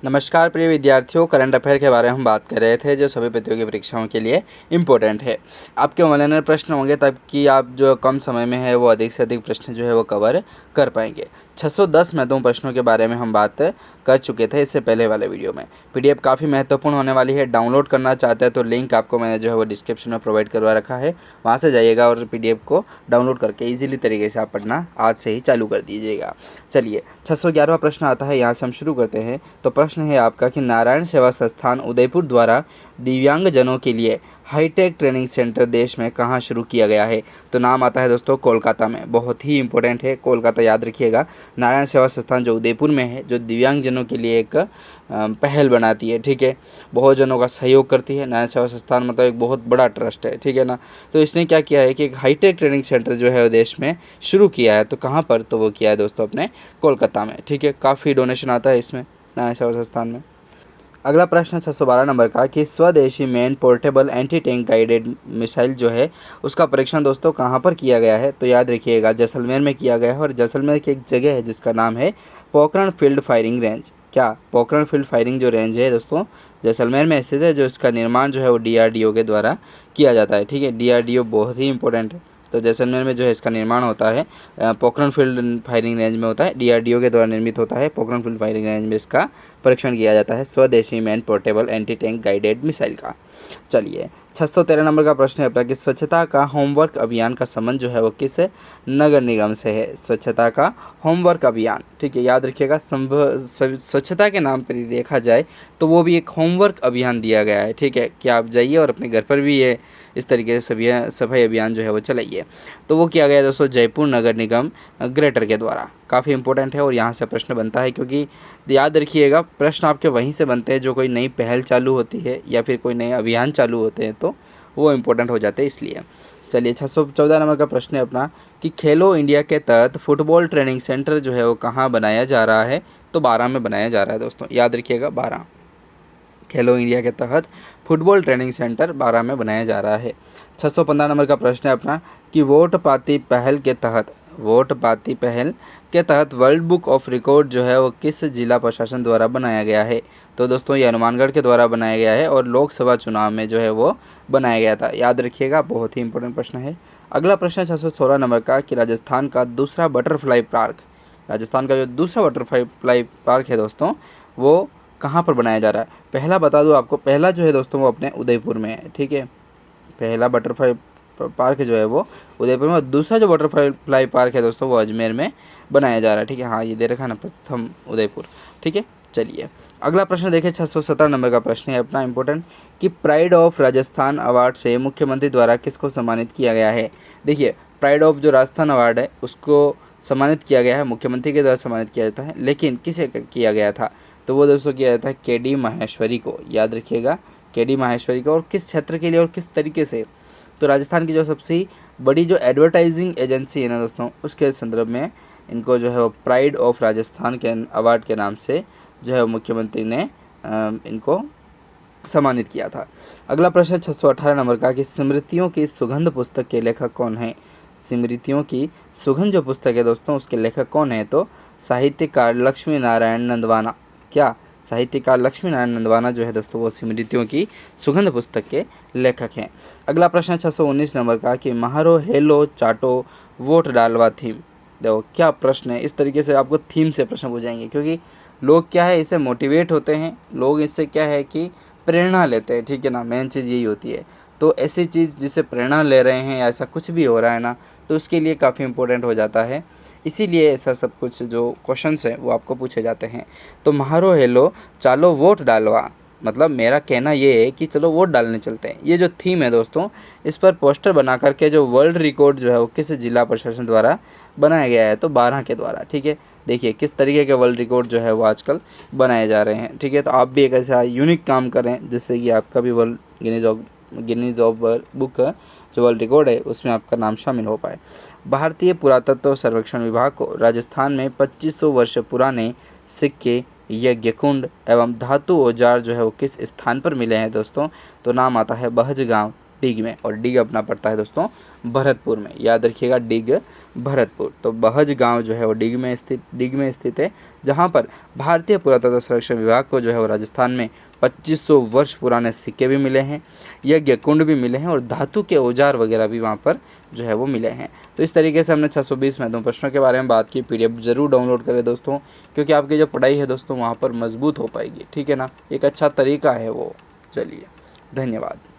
नमस्कार प्रिय विद्यार्थियों, करंट अफेयर के बारे में हम बात कर रहे थे जो सभी प्रतियोगी परीक्षाओं के लिए इम्पोर्टेंट है। आपके ऑनलाइन प्रश्न होंगे तब कि आप जो कम समय में है वो अधिक से अधिक प्रश्न जो है वो कवर कर पाएंगे। 610 महत्वपूर्ण प्रश्नों के बारे में हम बात कर चुके थे इससे पहले वाले वीडियो में। पीडीएफ काफ़ी महत्वपूर्ण होने वाली है। डाउनलोड करना चाहते हैं तो लिंक आपको मैंने जो है वो डिस्क्रिप्शन में प्रोवाइड करवा रखा है, वहाँ से जाइएगा और पीडीएफ को डाउनलोड करके ईजिली तरीके से आप पढ़ना आज से ही चालू कर दीजिएगा। चलिए 611वां प्रश्न आता है, यहाँ से हम शुरू करते हैं। तो प्रश्न है आपका कि नारायण सेवा संस्थान उदयपुर द्वारा दिव्यांगजनों के लिए हाईटेक ट्रेनिंग सेंटर देश में कहाँ शुरू किया गया है? तो नाम आता है दोस्तों कोलकाता में। बहुत ही इंपॉर्टेंट है, कोलकाता याद रखिएगा। नारायण सेवा संस्थान जो उदयपुर में है, जो दिव्यांगजनों के लिए एक पहल बनाती है, ठीक है, बहुत जनों का सहयोग करती है। नारायण सेवा संस्थान मतलब एक बहुत बड़ा ट्रस्ट है, ठीक है ना। तो इसने क्या किया है कि एक हाईटेक ट्रेनिंग सेंटर जो है वो देश में शुरू किया है। तो कहाँ पर? तो वो किया है दोस्तों अपने कोलकाता में, ठीक है। काफ़ी डोनेशन आता है इसमें नारायण सेवा संस्थान में। अगला प्रश्न 612 नंबर का कि स्वदेशी main portable anti tank guided missile जो है उसका परीक्षण दोस्तों कहाँ पर किया गया है? तो याद रखिएगा जैसलमेर में किया गया है। और जैसलमेर की एक जगह है जिसका नाम है पोखरण फील्ड फायरिंग रेंज। क्या? पोखरण फील्ड फायरिंग जो रेंज है दोस्तों जैसलमेर में स्थित है, जो इसका निर्माण जो है वो डीआरडीओ के द्वारा किया जाता है, ठीक है। डीआरडीओ बहुत ही इंपॉर्टेंट है। तो जैसलमेर में जो है इसका निर्माण होता है पोखरण फील्ड फायरिंग रेंज में होता है, डीआरडीओ के द्वारा निर्मित होता है। पोखरण फील्ड फायरिंग रेंज में इसका परीक्षण किया जाता है स्वदेशी man portable anti tank guided missile का। चलिए 613 नंबर का प्रश्न है अपना कि स्वच्छता का होमवर्क अभियान का संबंध जो है वो किस नगर निगम से है? स्वच्छता का होमवर्क अभियान, ठीक है, याद रखिएगा। स्वच्छता के नाम पर देखा जाए तो वो भी एक होमवर्क अभियान दिया गया है, ठीक है, कि आप जाइए और अपने घर पर भी ये इस तरीके से सफाई अभियान जो है वो चलाइए। तो वो किया गया दोस्तों जयपुर नगर निगम ग्रेटर के द्वारा। काफ़ी इंपॉर्टेंट है और यहाँ से प्रश्न बनता है, क्योंकि याद रखिएगा प्रश्न आपके वहीं से बनते हैं जो कोई नई पहल चालू होती है या फिर कोई नए अभियान चालू होते हैं, तो वो इम्पोर्टेंट हो जाते हैं इसलिए। चलिए 614 नंबर का प्रश्न है अपना कि खेलो इंडिया के तहत फुटबॉल ट्रेनिंग सेंटर जो है वो कहाँ बनाया जा रहा है? तो 12 में बनाया जा रहा है दोस्तों, याद रखिएगा 12। खेलो इंडिया के तहत फुटबॉल ट्रेनिंग सेंटर 12 में बनाया जा रहा है। 615 नंबर का प्रश्न है अपना कि वोट पाती पहल के तहत वर्ल्ड बुक ऑफ रिकॉर्ड जो है वो किस जिला प्रशासन द्वारा बनाया गया है? तो दोस्तों ये हनुमानगढ़ के द्वारा बनाया गया है और लोकसभा चुनाव में जो है वो बनाया गया था, याद रखिएगा। बहुत ही इंपॉर्टेंट प्रश्न है। अगला प्रश्न 616 नंबर का कि राजस्थान का जो दूसरा बटरफ्लाई पार्क है दोस्तों वो कहाँ पर बनाया जा रहा है? पहला बता दूँ आपको, पहला जो है दोस्तों वो अपने उदयपुर में है, ठीक है। पहला बटरफ्लाई पार्क जो है वो उदयपुर में, और दूसरा जो बटरफ्लाई पार्क है दोस्तों वो अजमेर में बनाया जा रहा है, ठीक है। हाँ ये दे रखा है ना, प्रथम उदयपुर, ठीक है। चलिए अगला प्रश्न देखिए 617 नंबर का प्रश्न है अपना इम्पोर्टेंट कि प्राइड ऑफ राजस्थान अवार्ड से मुख्यमंत्री द्वारा किसको सम्मानित किया गया है? देखिए प्राइड ऑफ जो राजस्थान अवार्ड है उसको सम्मानित किया गया है, मुख्यमंत्री के द्वारा सम्मानित किया जाता है, लेकिन किसे किया गया था? तो वो दोस्तों किया जाता है के.डी. माहेश्वरी को, याद रखिएगा, के.डी. माहेश्वरी को। और किस क्षेत्र के लिए और किस तरीके से? तो राजस्थान की जो सबसे बड़ी जो एडवर्टाइजिंग एजेंसी है ना दोस्तों उसके संदर्भ में इनको जो है वो प्राइड ऑफ राजस्थान के अवार्ड के नाम से जो है मुख्यमंत्री ने इनको सम्मानित किया था। अगला प्रश्न 618 नंबर का कि स्मृतियों की सुगंध पुस्तक के लेखक कौन है? स्मृतियों की सुगंध जो पुस्तक है दोस्तों उसके लेखक कौन है? तो साहित्यकार लक्ष्मी नारायण नंदवाना। क्या? साहित्यकार लक्ष्मी नारायण नंदवाना जो है दोस्तों वो स्मृतियों की सुगंध पुस्तक के लेखक हैं। अगला प्रश्न 619 नंबर का कि महारो हेलो चाटो वोट डालवा थीम। देखो क्या प्रश्न है, इस तरीके से आपको थीम से प्रश्न पूछेंगे, क्योंकि लोग क्या है इससे मोटिवेट होते हैं, लोग इससे क्या है कि प्रेरणा लेते हैं, ठीक है ना। मेन चीज़ यही होती है। तो ऐसी चीज़ जिससे प्रेरणा ले रहे हैं या ऐसा कुछ भी हो रहा है ना, तो उसके लिए काफ़ी इंपॉर्टेंट हो जाता है। इसीलिए ऐसा सब कुछ जो क्वेश्चंस हैं वो आपको पूछे जाते हैं। तो महारो हेलो चालो वोट डालवा, मतलब मेरा कहना ये है कि चलो वोट डालने चलते हैं। ये जो थीम है दोस्तों इस पर पोस्टर बना करके जो वर्ल्ड रिकॉर्ड जो है वो किस जिला प्रशासन द्वारा बनाया गया है? तो 12 के द्वारा, ठीक है। देखिए किस तरीके के वर्ल्ड रिकॉर्ड जो है वो आजकल बनाए जा रहे हैं, ठीक है। तो आप भी एक ऐसा यूनिक काम करें जिससे कि आपका भी वर्ल्ड गिनीज ऑफ बुक जो वर्ल्ड रिकॉर्ड है उसमें आपका नाम शामिल हो पाए। भारतीय पुरातत्व सर्वेक्षण विभाग को राजस्थान में 2500 वर्ष पुराने सिक्के, यज्ञकुंड एवं धातु औजार जो है वो किस स्थान पर मिले हैं दोस्तों? तो नाम आता है बहज गाँव, डिग में, और डिग अपना पड़ता है दोस्तों भरतपुर में, याद रखिएगा डिग भरतपुर। तो बहज गांव जो है वो डिग में स्थित है, जहां पर भारतीय पुरातत्व सर्वेक्षण विभाग को जो है वो राजस्थान में 2500 वर्ष पुराने सिक्के भी मिले हैं, यज्ञ कुंड भी मिले हैं, और धातु के औजार वगैरह भी वहाँ पर जो है वो मिले हैं। तो इस तरीके से हमने 620 महत्वपूर्ण प्रश्नों के बारे में बात की। पीडीएफ जरूर डाउनलोड करें दोस्तों, क्योंकि आपकी जो पढ़ाई है दोस्तों वहाँ पर मजबूत हो पाएगी, ठीक है ना। एक अच्छा तरीका है वो। चलिए, धन्यवाद।